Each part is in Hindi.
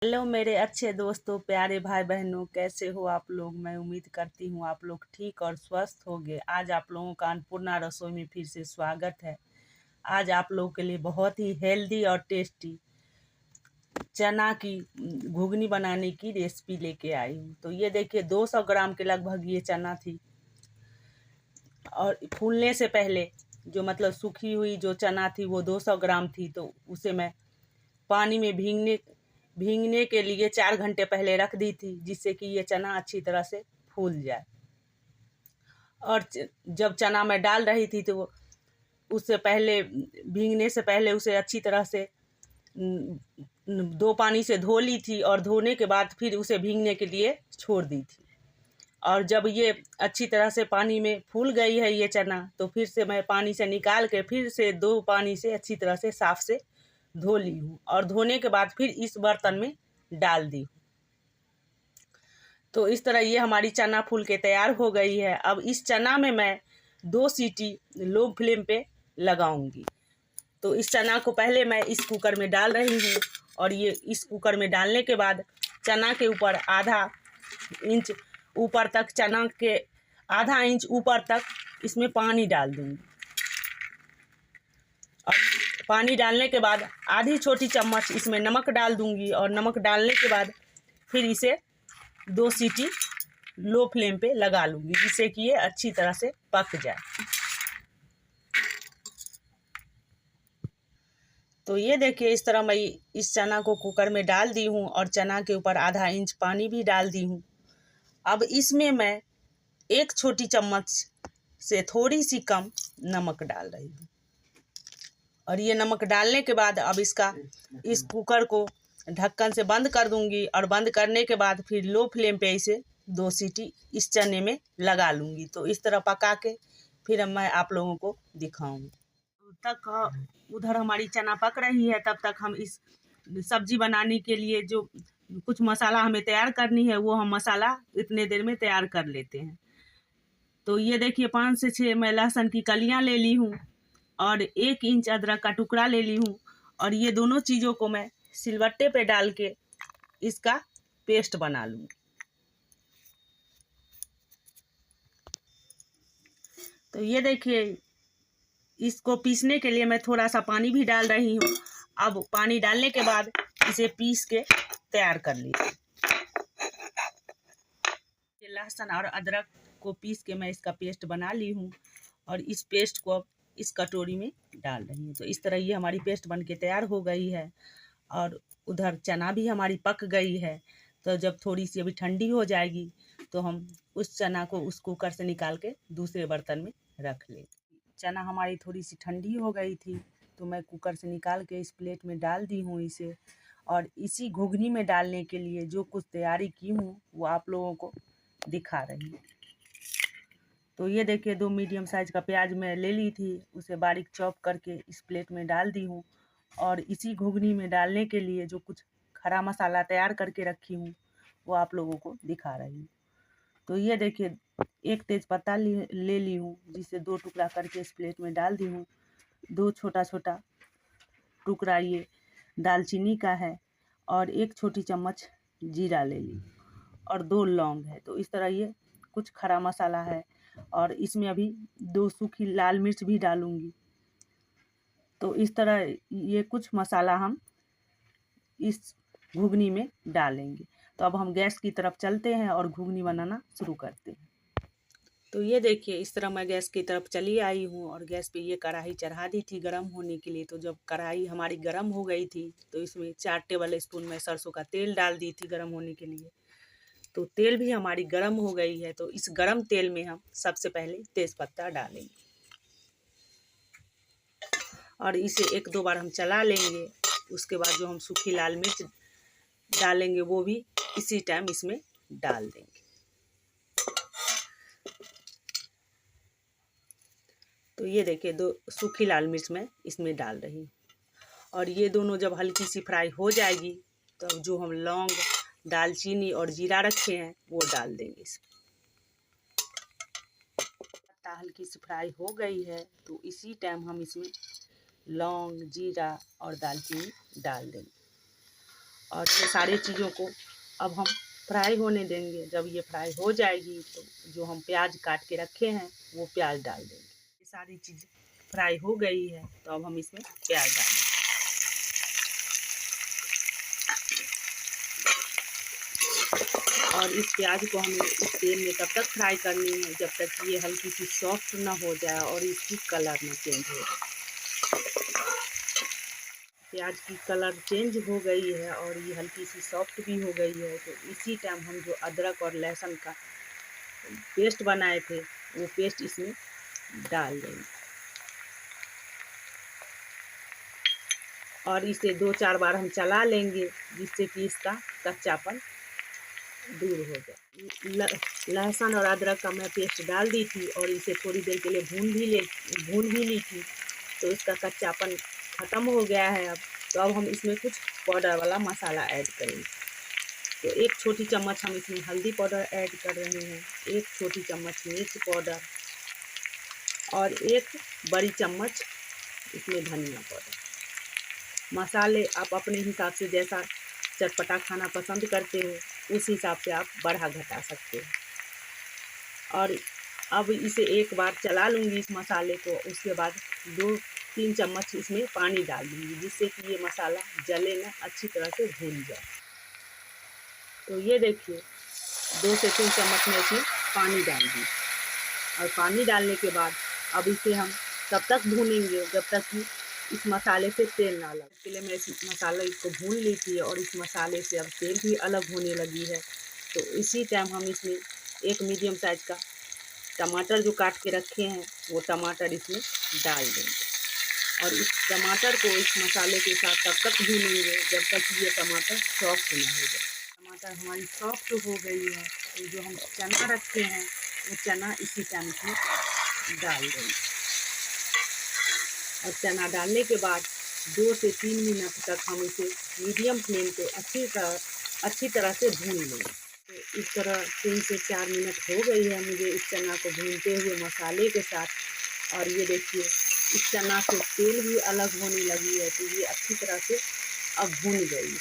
हेलो मेरे अच्छे दोस्तों, प्यारे भाई बहनों, कैसे हो आप लोग। मैं उम्मीद करती हूँ आप लोग ठीक और स्वस्थ होंगे। आज आप लोगों का अन्नपूर्णा रसोई में फिर से स्वागत है। आज आप लोगों के लिए बहुत ही हेल्दी और टेस्टी चना की घुगनी बनाने की रेसिपी लेके आई हूँ। तो ये देखिए 200 ग्राम के लगभग ये चना थी। और फूलने से पहले जो मतलब सूखी हुई जो चना थी वो 200 ग्राम थी। तो उसे मैं पानी में भीगने के लिए 4 घंटे पहले रख दी थी, जिससे कि ये चना अच्छी तरह से फूल जाए। और जब चना मैं डाल रही थी तो उससे पहले भीगने से पहले उसे अच्छी तरह से 2 पानी से धो ली थी और धोने के बाद फिर उसे भीगने के लिए छोड़ दी थी। और जब ये अच्छी तरह से पानी में फूल गई है ये चना, तो फिर से मैं पानी से निकाल के फिर से 2 पानी से अच्छी तरह से साफ से धो ली हूँ। और धोने के बाद फिर इस बर्तन में डाल दी। तो इस तरह ये हमारी चना फूल के तैयार हो गई है। अब इस चना में मैं 2 सीटी लो फ्लेम पे लगाऊंगी। तो इस चना को पहले मैं इस कुकर में डाल रही हूँ। और ये इस कुकर में डालने के बाद चना के ऊपर आधा इंच ऊपर तक चना के आधा इंच ऊपर तक इसमें पानी डाल दूंगी। और पानी डालने के बाद आधी छोटी चम्मच इसमें नमक डाल दूंगी। और नमक डालने के बाद फिर इसे 2 सीटी लो फ्लेम पे लगा लूँगी, जिससे कि ये अच्छी तरह से पक जाए। तो ये देखिए इस तरह मैं इस चना को कुकर में डाल दी हूँ और चना के ऊपर आधा इंच पानी भी डाल दी हूँ। अब इसमें मैं 1 छोटी चम्मच से थोड़ी सी कम नमक डाल रही हूँ। और ये नमक डालने के बाद अब इस कुकर को ढक्कन से बंद कर दूंगी। और बंद करने के बाद फिर लो फ्लेम पे इसे 2 सीटी इस चने में लगा लूँगी। तो इस तरह पका के फिर मैं आप लोगों को दिखाऊंगी। उधर हमारी चना पक रही है, तब तक हम इस सब्जी बनाने के लिए जो कुछ मसाला हमें तैयार करनी है वो हम मसाला इतने देर में तैयार कर लेते हैं। तो ये देखिए 5 से 6 मैं लहसुन की कलियां ले ली हूँ और 1 इंच अदरक का टुकड़ा ले ली हूँ। और ये दोनों चीज़ों को मैं सिलबट्टे पे डाल के इसका पेस्ट बना लूँगी। तो ये देखिए इसको पीसने के लिए मैं थोड़ा सा पानी भी डाल रही हूँ। अब पानी डालने के बाद इसे पीस के तैयार कर लीजिए। लहसुन और अदरक को पीस के मैं इसका पेस्ट बना ली हूँ और इस पेस्ट को अब इस कटोरी में डाल रही हूँ। तो इस तरह ये हमारी पेस्ट बन के तैयार हो गई है। और उधर चना भी हमारी पक गई है। तो जब थोड़ी सी अभी ठंडी हो जाएगी तो हम उस चना को उस कुकर से निकाल के दूसरे बर्तन में रख लें। चना हमारी थोड़ी सी ठंडी हो गई थी तो मैं कुकर से निकाल के इस प्लेट में डाल दी हूँ इसे। और इसी घुगनी में डालने के लिए जो कुछ तैयारी की हूँ वो आप लोगों को दिखा रही हूँ। तो ये देखिए 2 मीडियम साइज का प्याज मैं ले ली थी, उसे बारीक चॉप करके इस प्लेट में डाल दी हूँ। और इसी घुगनी में डालने के लिए जो कुछ खड़ा मसाला तैयार करके रखी हूँ वो आप लोगों को दिखा रही हूँ। तो ये देखिए 1 तेज़पत्ता ले ली हूँ, जिसे 2 टुकड़ा करके इस प्लेट में डाल दी हूँ। 2 छोटा-छोटा टुकड़ा ये दालचीनी का है और 1 छोटी चम्मच जीरा ले ली और 2 लौंग है। तो इस तरह ये कुछ खड़ा मसाला है। और इसमें अभी 2 सूखी लाल मिर्च भी डालूँगी। तो इस तरह ये कुछ मसाला हम इस घुगनी में डालेंगे। तो अब हम गैस की तरफ चलते हैं और घुगनी बनाना शुरू करते हैं। तो ये देखिए इस तरह मैं गैस की तरफ चली आई हूँ और गैस पे ये कढ़ाई चढ़ा दी थी गर्म होने के लिए। तो जब कढ़ाई हमारी गर्म हो गई थी तो इसमें 4 टेबल स्पून मैं सरसों का तेल डाल दी थी गर्म होने के लिए। तो तेल भी हमारी गर्म हो गई है। तो इस गर्म तेल में हम सबसे पहले तेज़पत्ता डालेंगे और इसे 1-2 बार हम चला लेंगे। उसके बाद जो हम सूखी लाल मिर्च डालेंगे वो भी इसी टाइम इसमें डाल देंगे। तो ये देखिए 2 सूखी लाल मिर्च मैं इसमें डाल रही हूँ। और ये दोनों जब हल्की सी फ्राई हो जाएगी तो अब जो हम लौंग, दालचीनी और जीरा रखे हैं वो डाल देंगे इसमें। पत्ता हल्की सी फ्राई हो गई है तो इसी टाइम हम इसमें लौंग, जीरा और दालचीनी डाल देंगे। और ये सारी चीज़ों को अब हम फ्राई होने देंगे। जब ये फ्राई हो जाएगी तो जो हम प्याज काट के रखे हैं वो प्याज डाल देंगे। ये सारी चीज़ फ्राई हो गई है तो अब हम इसमें प्याज डालेंगे। और इस प्याज को हमें इस तेल में तब तक फ्राई करनी है जब तक ये हल्की सी सॉफ्ट ना हो जाए और इसकी कलर ना चेंज हो जाए। प्याज की कलर चेंज हो गई है और ये हल्की सी सॉफ्ट भी हो गई है। तो इसी टाइम हम जो अदरक और लहसुन का पेस्ट बनाए थे वो पेस्ट इसमें डाल देंगे और इसे 2-4 बार हम चला लेंगे जिससे कि इसका कच्चापन दूर हो जाए। लहसुन और अदरक का मैं पेस्ट डाल दी थी और इसे थोड़ी देर के लिए भून भी ली थी तो इसका कच्चापन ख़त्म हो गया है। अब तो अब हम इसमें कुछ पाउडर वाला मसाला ऐड करेंगे। तो 1 छोटी चम्मच हम इसमें हल्दी पाउडर ऐड कर रहे हैं, 1 छोटी चम्मच मिर्च पाउडर और 1 बड़ी चम्मच इसमें धनिया पाउडर। मसाले आप अपने हिसाब से जैसा चटपटा खाना पसंद करते हो उस हिसाब से आप बढ़ा घटा सकते हो। और अब इसे एक बार चला लूँगी इस मसाले को। उसके बाद 2-3 चम्मच इसमें पानी डाल दूँगी जिससे कि ये मसाला जले ना, अच्छी तरह से भून जाए। तो ये देखिए 2 से 3 चम्मच में इसमें पानी डाल दी और पानी डालने के बाद अब इसे हम तब तक भूनेंगे जब तक कि इस मसाले से तेल ना लगे। इसके लिए मैं इस मसाले को भून ली थी और इस मसाले से अब तेल भी अलग होने लगी है। तो इसी टाइम हम इसमें एक मीडियम साइज़ का टमाटर जो काट के रखे हैं वो टमाटर इसमें डाल देंगे और इस टमाटर को इस मसाले के साथ तब तक भूनेंगे जब तक कि ये टमाटर सॉफ्ट ना हो जाए। टमाटर हमारी सॉफ्ट हो गई है तो जो हम चना रखे हैं वो चना इसी टाइम इसमें डाल देंगे और चना डालने के बाद 2 से 3 मिनट तक हम इसे मीडियम फ्लेम पे अच्छी तरह से भून लेंगे। तो इस तरह 3 से 4 मिनट हो गई है मुझे इस चना को भूनते हुए मसाले के साथ और ये देखिए इस चना से तेल भी अलग होने लगी है तो ये अच्छी तरह से अब भून गई।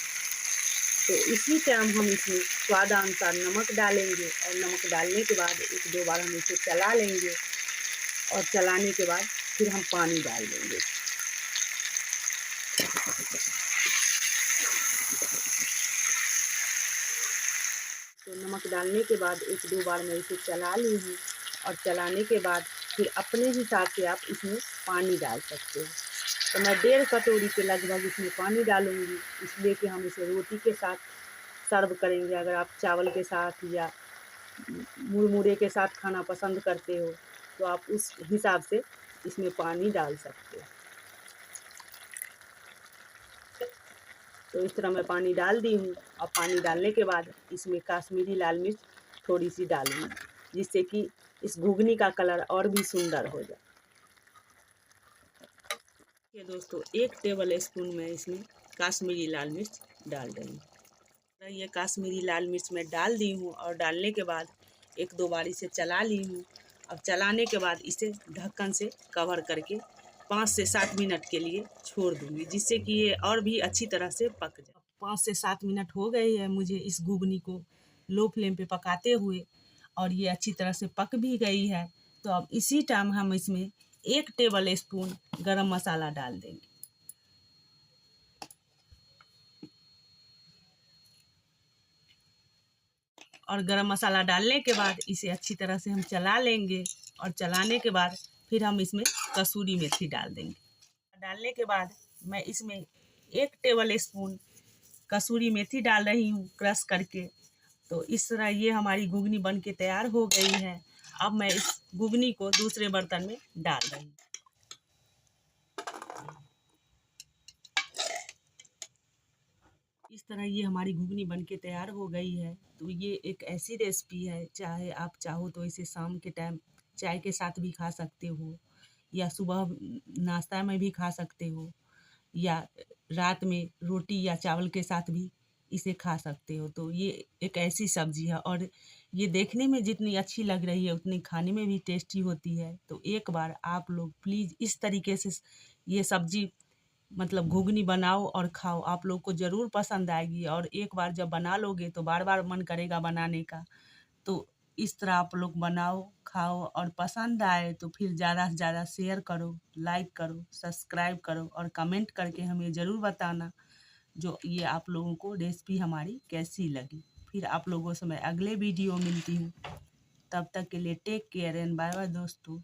तो इसी टाइम हम इसमें स्वादानुसार नमक डालेंगे और नमक डालने के बाद 1-2 बार हम इसे चला लेंगे और चलाने के बाद फिर हम पानी डाल देंगे। तो नमक डालने के बाद 1-2 बार मैं इसे चला ली हूँ और चलाने के बाद फिर अपने हिसाब से आप इसमें पानी डाल सकते हो। तो मैं 1.5 कटोरी के लगभग इसमें पानी डालूँगी इसलिए कि हम इसे रोटी के साथ सर्व करेंगे। अगर आप चावल के साथ या मुरमुरे के साथ खाना पसंद करते हो तो आप उस हिसाब से इसमें पानी डाल सकते हो। तो इस तरह मैं पानी डाल दी हूँ। अब पानी डालने के बाद इसमें कश्मीरी लाल मिर्च थोड़ी सी डालूँगी जिससे कि इस घुगनी का कलर और भी सुंदर हो जाए। ये दोस्तों 1 टेबल स्पून मैं इसमें कश्मीरी लाल मिर्च डाल रही हूँ। ये कश्मीरी लाल मिर्च मैं डाल दी हूँ और डालने के बाद 1-2 बार इसे चला ली हूँ। अब चलाने के बाद इसे ढक्कन से कवर करके 5 से 7 मिनट के लिए छोड़ दूँगी जिससे कि ये और भी अच्छी तरह से पक जाए। 5 से 7 मिनट हो गए हैं मुझे इस घुगनी को लो फ्लेम पे पकाते हुए और ये अच्छी तरह से पक भी गई है। तो अब इसी टाइम हम इसमें 1 टेबल स्पून गरम मसाला डाल देंगे और गरम मसाला डालने के बाद इसे अच्छी तरह से हम चला लेंगे और चलाने के बाद फिर हम इसमें कसूरी मेथी डाल देंगे। डालने के बाद मैं इसमें 1 टेबल स्पून कसूरी मेथी डाल रही हूँ क्रश करके। तो इस तरह ये हमारी घुगनी बन के तैयार हो गई है। अब मैं इस घुगनी को दूसरे बर्तन में डाल रही हूँ। इस तरह ये हमारी घुगनी बन के तैयार हो गई है। तो ये एक ऐसी रेसिपी है, चाहे आप चाहो तो इसे शाम के टाइम चाय के साथ भी खा सकते हो या सुबह नाश्ता में भी खा सकते हो या रात में रोटी या चावल के साथ भी इसे खा सकते हो। तो ये एक ऐसी सब्ज़ी है और ये देखने में जितनी अच्छी लग रही है उतनी खाने में भी टेस्टी होती है। तो एक बार आप लोग प्लीज़ इस तरीके से ये सब्ज़ी मतलब घुगनी बनाओ और खाओ, आप लोग को ज़रूर पसंद आएगी। और एक बार जब बना लोगे तो बार-बार मन करेगा बनाने का। तो इस तरह आप लोग बनाओ, खाओ और पसंद आए तो फिर ज़्यादा से ज़्यादा शेयर करो, लाइक करो, सब्सक्राइब करो और कमेंट करके हमें ज़रूर बताना जो ये आप लोगों को रेसिपी हमारी कैसी लगी। फिर आप लोगों से मैं अगले वीडियो मिलती हूँ। तब तक के लिए take care and bye bye दोस्तों।